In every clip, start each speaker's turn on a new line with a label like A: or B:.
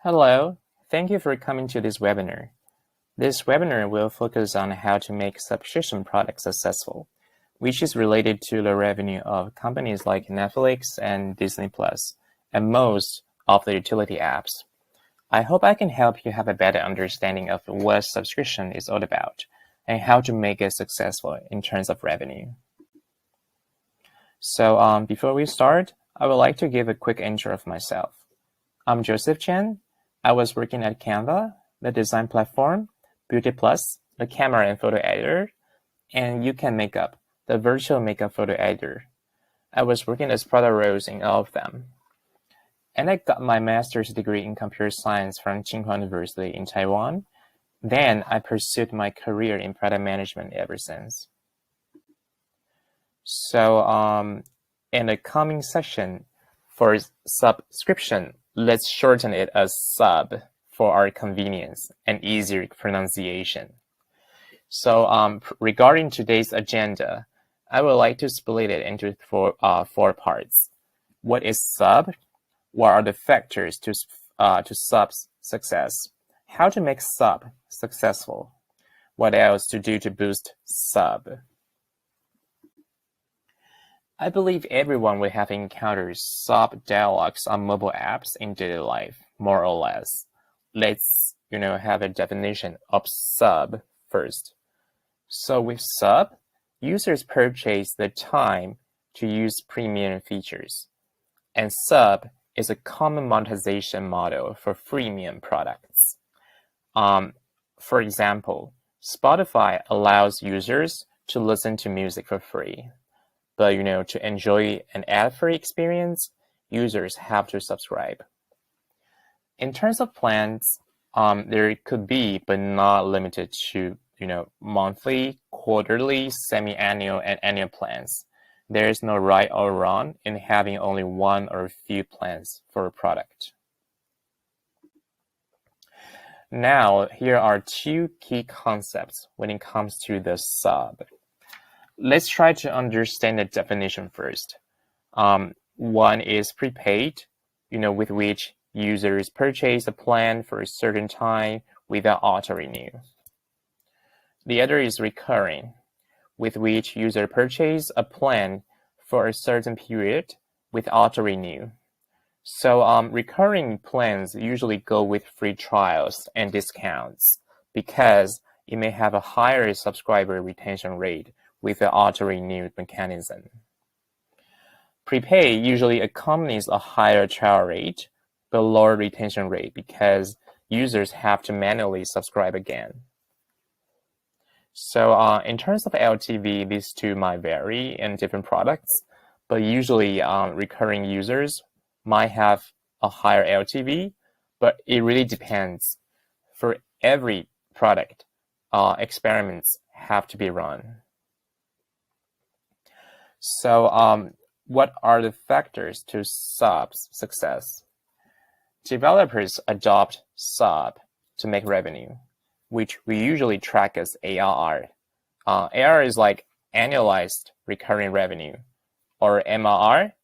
A: Hello, thank you for coming to this webinar. This webinar will focus on how to make subscription products successful, which is related to the revenue of companies like Netflix and Disney Plus, and most of the utility apps. I hope I can help you have a better understanding of what subscription is all about and how to make it successful in terms of revenue. So before we start, I would like to give a quick intro of myself. I'm Joseph Chen. I was working at Canva, the design platform, Beauty Plus, the camera and photo editor, and YouCam Makeup, the virtual makeup photo editor. I was working as product roles in all of them. And I got my master's degree in computer science from Tsinghua University in Taiwan. Then I pursued my career in product management ever since. So in the coming session for subscription, let's shorten it as sub for our convenience and easier pronunciation. So regarding today's agenda, I would like to split it into four parts. What is sub? What are the factors to sub's success? How to make sub successful? What else to do to boost sub? I believe everyone will have encountered sub dialogues on mobile apps in daily life, more or less. Let's, have a definition of sub first. So with sub, users purchase the time to use premium features. And sub is a common monetization model for freemium products. For example, Spotify allows users to listen to music for free. But, to enjoy an ad-free experience, users have to subscribe. In terms of plans, there could be, but not limited to, monthly, quarterly, semi-annual, and annual plans. There is no right or wrong in having only one or a few plans for a product. Now, here are two key concepts when it comes to the sub. Let's try to understand the definition first. One is prepaid, with which users purchase a plan for a certain time without auto-renew. The other is recurring, with which user purchase a plan for a certain period with auto-renew. So recurring plans usually go with free trials and discounts because it may have a higher subscriber retention rate with the auto-renew mechanism. Prepay usually accompanies a higher trial rate, but lower retention rate because users have to manually subscribe again. So in terms of LTV, these two might vary in different products, but usually recurring users might have a higher LTV, but it really depends. For every product, experiments have to be run. So what are the factors to sub's success? Developers adopt sub to make revenue, which we usually track as ARR. ARR is like annualized recurring revenue, or MRR,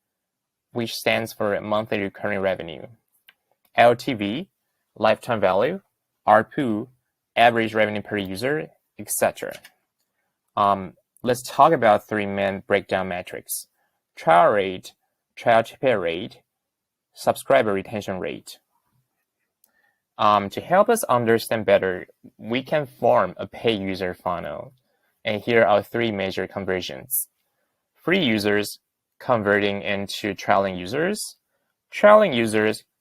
A: which stands for monthly recurring revenue. LTV, lifetime value, ARPU, average revenue per user, etc. Let's talk about three main breakdown metrics: trial rate, trial to pay rate, subscriber retention rate. To help us understand better, we can form a paid user funnel. And here are three major conversions: free users converting into trialing users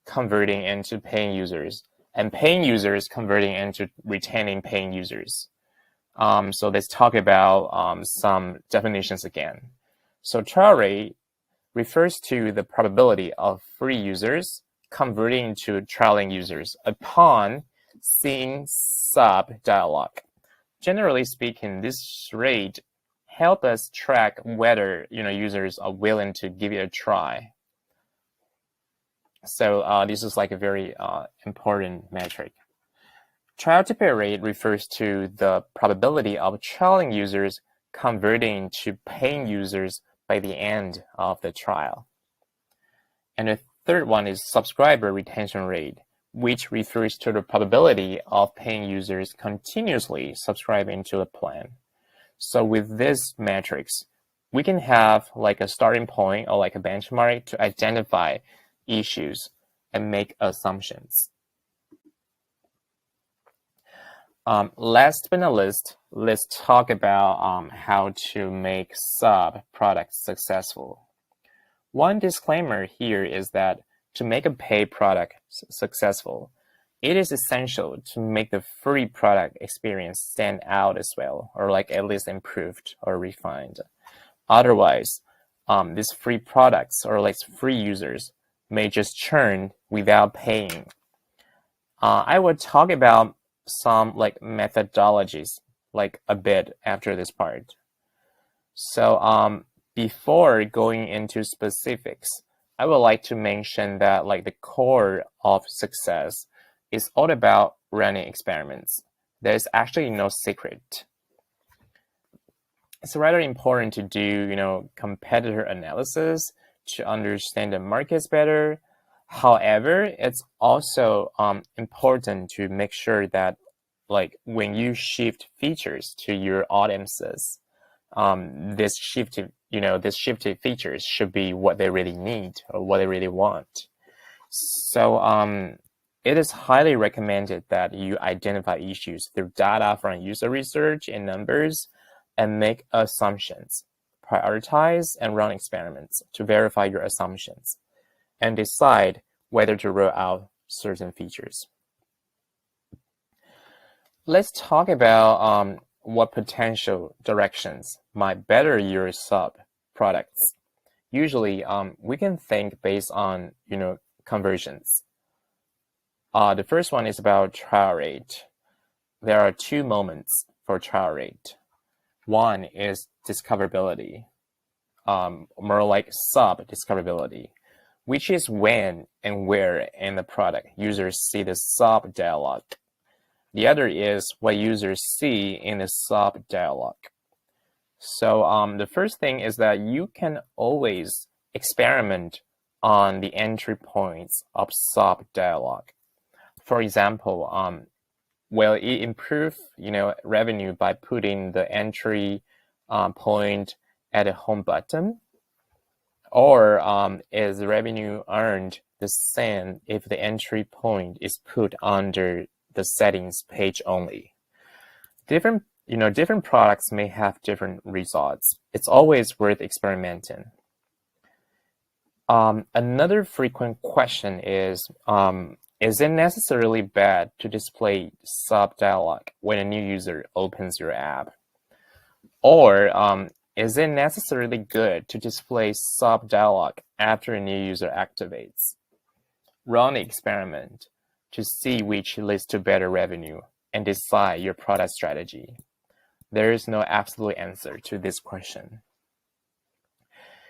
A: converting into paying users, and paying users converting into retaining paying users. So let's talk about some definitions again. So trial rate refers to the probability of free users converting to trialing users upon seeing sub dialogue. Generally speaking, this rate helps us track whether users are willing to give it a try. So this is like a very important metric. Trial to pay rate refers to the probability of trialing users converting to paying users by the end of the trial. And the third one is subscriber retention rate, which refers to the probability of paying users continuously subscribing to the plan. So with this matrix, we can have like a starting point or like a benchmark to identify issues and make assumptions. Last but not least, let's talk about how to make sub-products successful. One disclaimer here is that to make a paid product successful, it is essential to make the free product experience stand out as well, or like at least improved or refined. Otherwise, these free products or like free users may just churn without paying. I will talk about some like methodologies like a bit after this part. So before going into specifics, I would like to mention that like the core of success is all about running experiments. There's actually no secret. It's rather important to do, competitor analysis to understand the markets better. However, it's also important to make sure that like when you shift features to your audiences, this shifted features should be what they really need or what they really want. So it is highly recommended that you identify issues through data from user research and numbers and make assumptions, prioritize and run experiments to verify your assumptions and decide whether to roll out certain features. Let's talk about what potential directions might better your sub-products. Usually, we can think based on, conversions. The first one is about trial rate. There are two moments for trial rate. One is discoverability, more like sub-discoverability, which is when and where in the product users see the sub-dialog. The other is what users see in the sub-dialog. So the first thing is that you can always experiment on the entry points of sub-dialog. For example, will it improve, revenue by putting the entry point at the home button? Or is revenue earned the same if the entry point is put under the settings page only? Different products may have different results. It's always worth experimenting. Another frequent question is it necessarily bad to display sub-dialog when a new user opens your app? Or is it necessarily good to display sub-dialog after a new user activates? Run the experiment to see which leads to better revenue and decide your product strategy. There is no absolute answer to this question.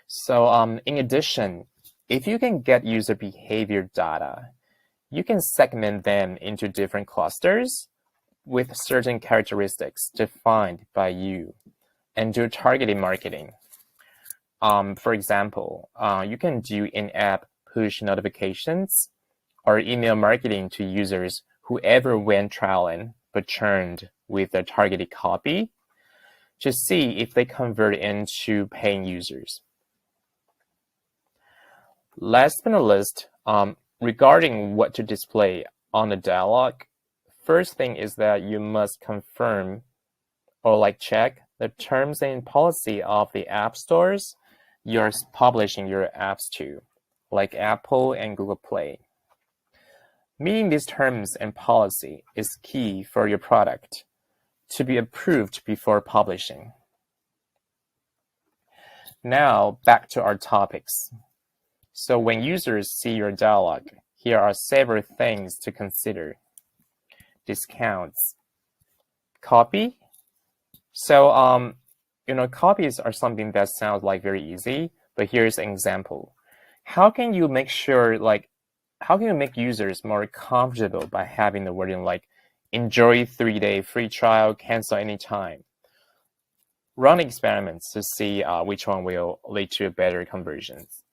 A: So in addition, if you can get user behavior data, you can segment them into different clusters with certain characteristics defined by you and do targeted marketing. For example, you can do in-app push notifications or email marketing to users who ever went trialing but churned with the targeted copy to see if they convert into paying users. Last but not least, regarding what to display on the dialog, first thing is that you must confirm or check the terms and policy of the app stores you're publishing your apps to, like Apple and Google Play. Meeting these terms and policy is key for your product to be approved before publishing. Now, back to our topics. So when users see your dialog, here are several things to consider. Discounts. Copy. So, copies are something that sounds like very easy, but here's an example. How can you make users more comfortable by having the wording like, enjoy 3-day free trial, cancel anytime? Run experiments to see which one will lead to better conversions.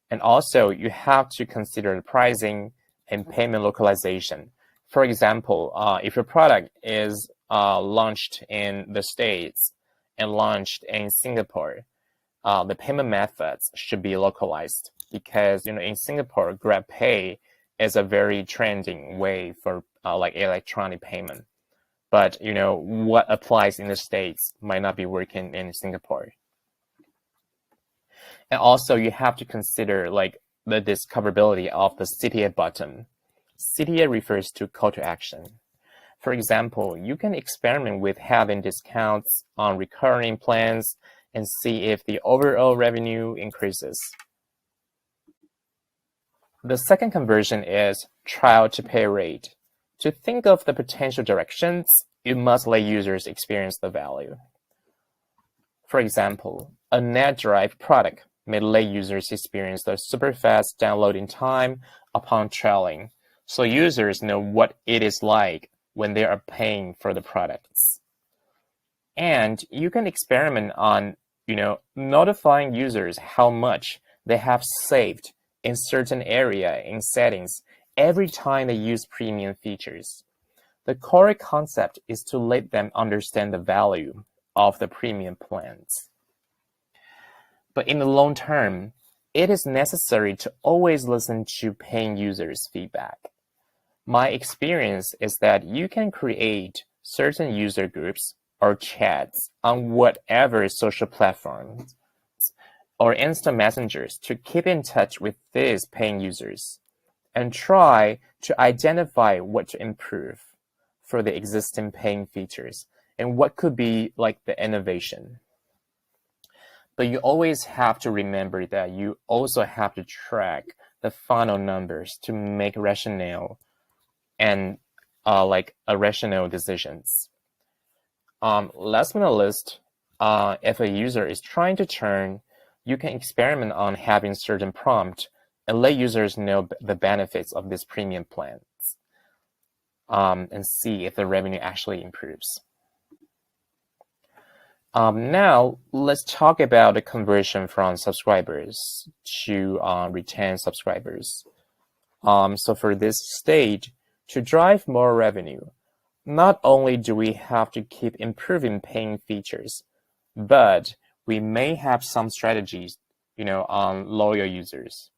A: And also, you have to consider the pricing and payment localization. For example, if your product is launched in the States and launched in Singapore, the payment methods should be localized because in Singapore, GrabPay is a very trending way for like electronic payment. But what applies in the States might not be working in Singapore. And also you have to consider like the discoverability of the CTA button. CTA refers to call to action. For example, you can experiment with having discounts on recurring plans and see if the overall revenue increases. The second conversion is trial to pay rate. To think of the potential directions, you must let users experience the value. For example, a net-derived product may let users experience the super fast downloading time upon trialing, so users know what it is like when they are paying for the products. And you can experiment on, notifying users how much they have saved in certain area in settings every time they use premium features. The core concept is to let them understand the value of the premium plans. But in the long term, it is necessary to always listen to paying users' feedback. My experience is that you can create certain user groups or chats on whatever social platforms or instant messengers to keep in touch with these paying users and try to identify what to improve for the existing paying features and what could be like the innovation. But you always have to remember that you also have to track the final numbers to make rational and rational decisions. Last but not least, if a user is trying to churn, you can experiment on having certain prompt and let users know the benefits of these premium plans and see if the revenue actually improves. Now, let's talk about the conversion from subscribers to retained subscribers. So for this stage, to drive more revenue, not only do we have to keep improving paying features, but we may have some strategies, on loyal users.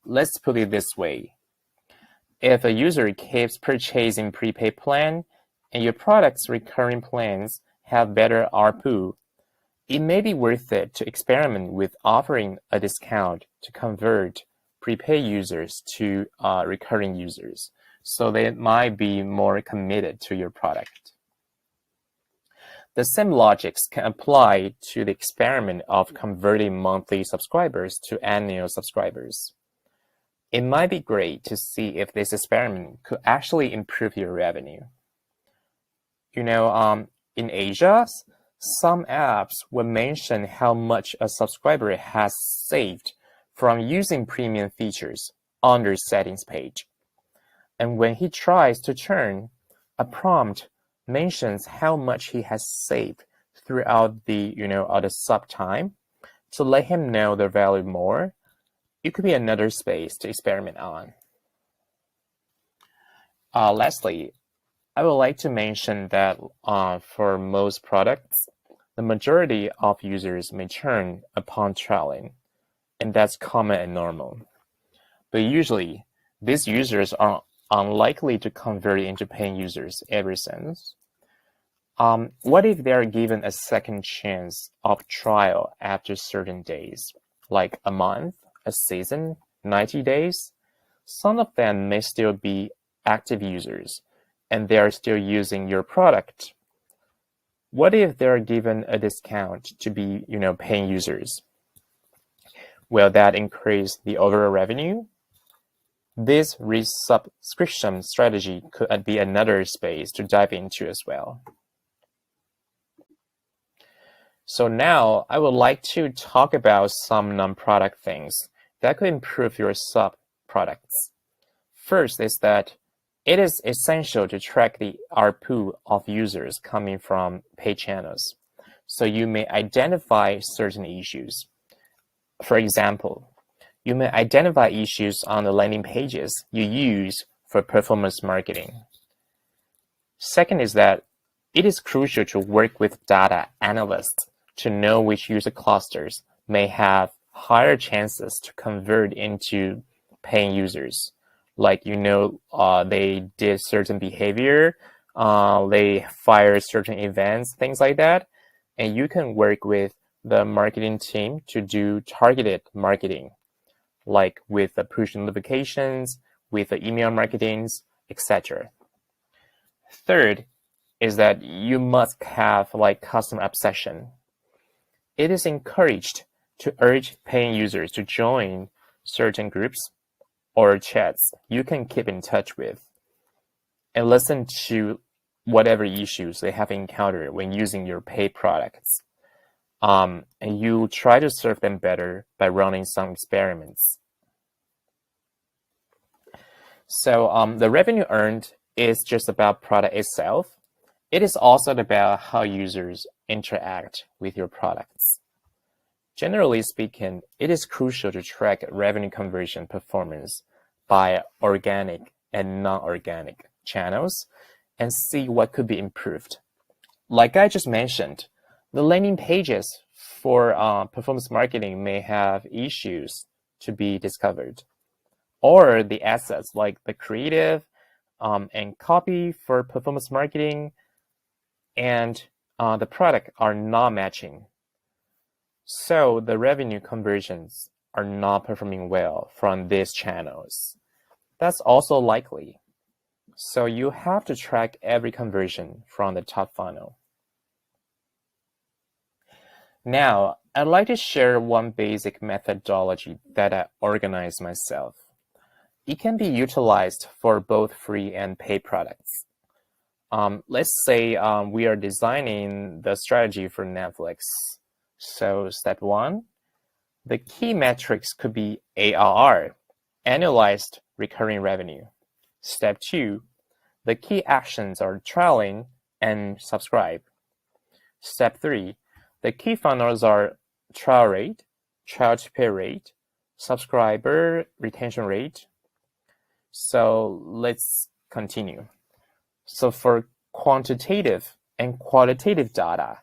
A: Let's put it this way. If a user keeps purchasing prepaid plan and your product's recurring plans have better ARPU, it may be worth it to experiment with offering a discount to convert prepaid users to recurring users, so they might be more committed to your product. The same logics can apply to the experiment of converting monthly subscribers to annual subscribers. It might be great to see if this experiment could actually improve your revenue. In Asia, some apps will mention how much a subscriber has saved from using premium features on their settings page. And when he tries to churn, a prompt mentions how much he has saved throughout the, the sub time to let him know the value more. It could be another space to experiment on. Lastly, I would like to mention that for most products, the majority of users may churn upon trialing, and that's common and normal. But usually, these users are unlikely to convert into paying users ever since. What if they are given a second chance of trial after certain days, like a month, a season, 90 days? Some of them may still be active users, and they are still using your product. What if they are given a discount to be, paying users? Will that increase the overall revenue? This resubscription strategy could be another space to dive into as well. So now I would like to talk about some non-product things that could improve your sub-products. First is that it is essential to track the ARPU of users coming from paid channels, so you may identify certain issues. For example, you may identify issues on the landing pages you use for performance marketing. Second is that it is crucial to work with data analysts to know which user clusters may have higher chances to convert into paying users. Like, they did certain behavior, they fired certain events, things like that. And you can work with the marketing team to do targeted marketing, like with the push notifications, with the email marketings, etc. Third is that you must have customer obsession. It is encouraged to urge paying users to join certain groups or chats you can keep in touch with and listen to whatever issues they have encountered when using your paid products. And you try to serve them better by running some experiments. So the revenue earned is just about product itself. It is also about how users interact with your products. Generally speaking, it is crucial to track revenue conversion performance by organic and non-organic channels and see what could be improved. Like I just mentioned, the landing pages for performance marketing may have issues to be discovered, or the assets like the creative and copy for performance marketing and the product are not matching. So the revenue conversions are not performing well from these channels. That's also likely. So you have to track every conversion from the top funnel. Now, I'd like to share one basic methodology that I organized myself. It can be utilized for both free and paid products. Let's say we are designing the strategy for Netflix. So step 1, the key metrics could be ARR, annualized recurring revenue. Step 2, the key actions are trialing and subscribe. Step 3, the key funnels are trial rate, trial to pay rate, subscriber retention rate. So let's continue. So for quantitative and qualitative data,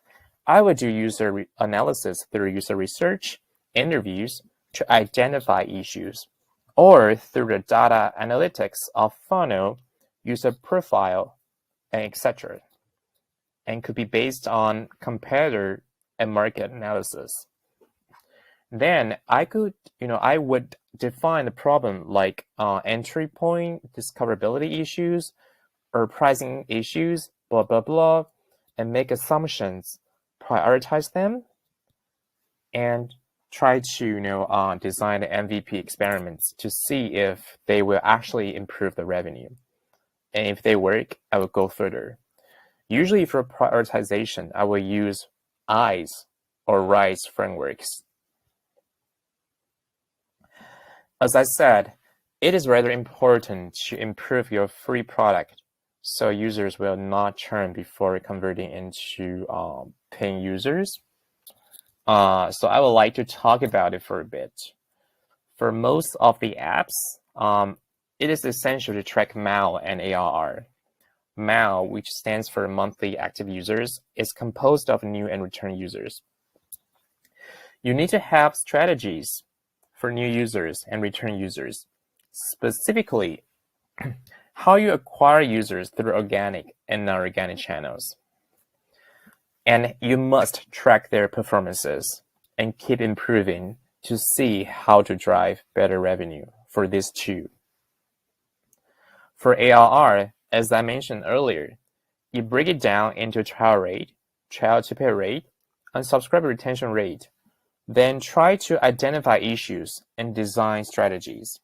A: I would do user analysis through user research, interviews to identify issues, or through the data analytics of funnel, user profile, and etc. And could be based on competitor and market analysis. Then I would define the problem like entry point, discoverability issues, or pricing issues, blah, blah, blah, and make assumptions, prioritize them, and try to design the MVP experiments to see if they will actually improve the revenue. And if they work, I will go further. Usually for prioritization, I will use EYES or RISE frameworks. As I said, it is rather important to improve your free product so users will not churn before converting into paying users. So I would like to talk about it for a bit. For most of the apps, it is essential to track MAU and ARR. MAU, which stands for monthly active users, is composed of new and return users. You need to have strategies for new users and return users, specifically how you acquire users through organic and non-organic channels. And you must track their performances and keep improving to see how to drive better revenue for these two. For ARR, as I mentioned earlier, you break it down into trial rate, trial to pay rate, and subscriber retention rate. Then try to identify issues and design strategies.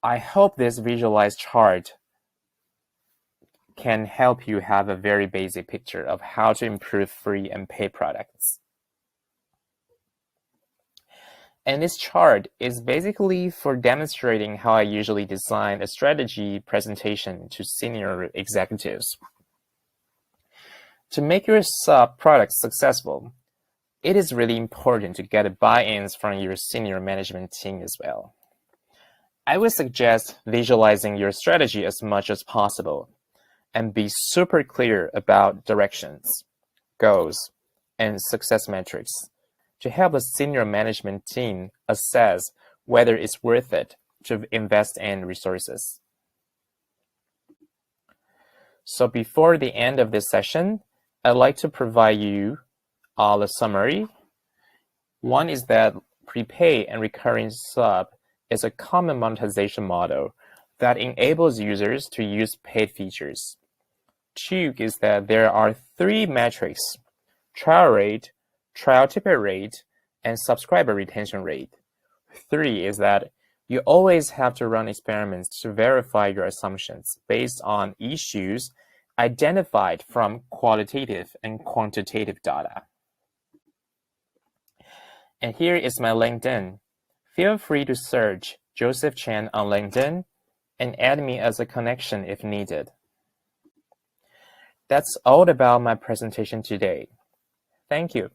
A: I hope this visualized chart can help you have a very basic picture of how to improve free and paid products. And this chart is basically for demonstrating how I usually design a strategy presentation to senior executives. To make your sub-product successful, it is really important to get buy-ins from your senior management team as well. I would suggest visualizing your strategy as much as possible and be super clear about directions, goals, and success metrics to help the senior management team assess whether it's worth it to invest in resources. So before the end of this session, I'd like to provide you all a summary. One is that prepay and recurring sub is a common monetization model that enables users to use paid features. 2 is that there are 3 metrics: trial rate, trial ticket rate, and subscriber retention rate. 3 is that you always have to run experiments to verify your assumptions based on issues identified from qualitative and quantitative data. And here is my LinkedIn. Feel free to search Joseph Chen on LinkedIn and add me as a connection if needed. That's all about my presentation today. Thank you.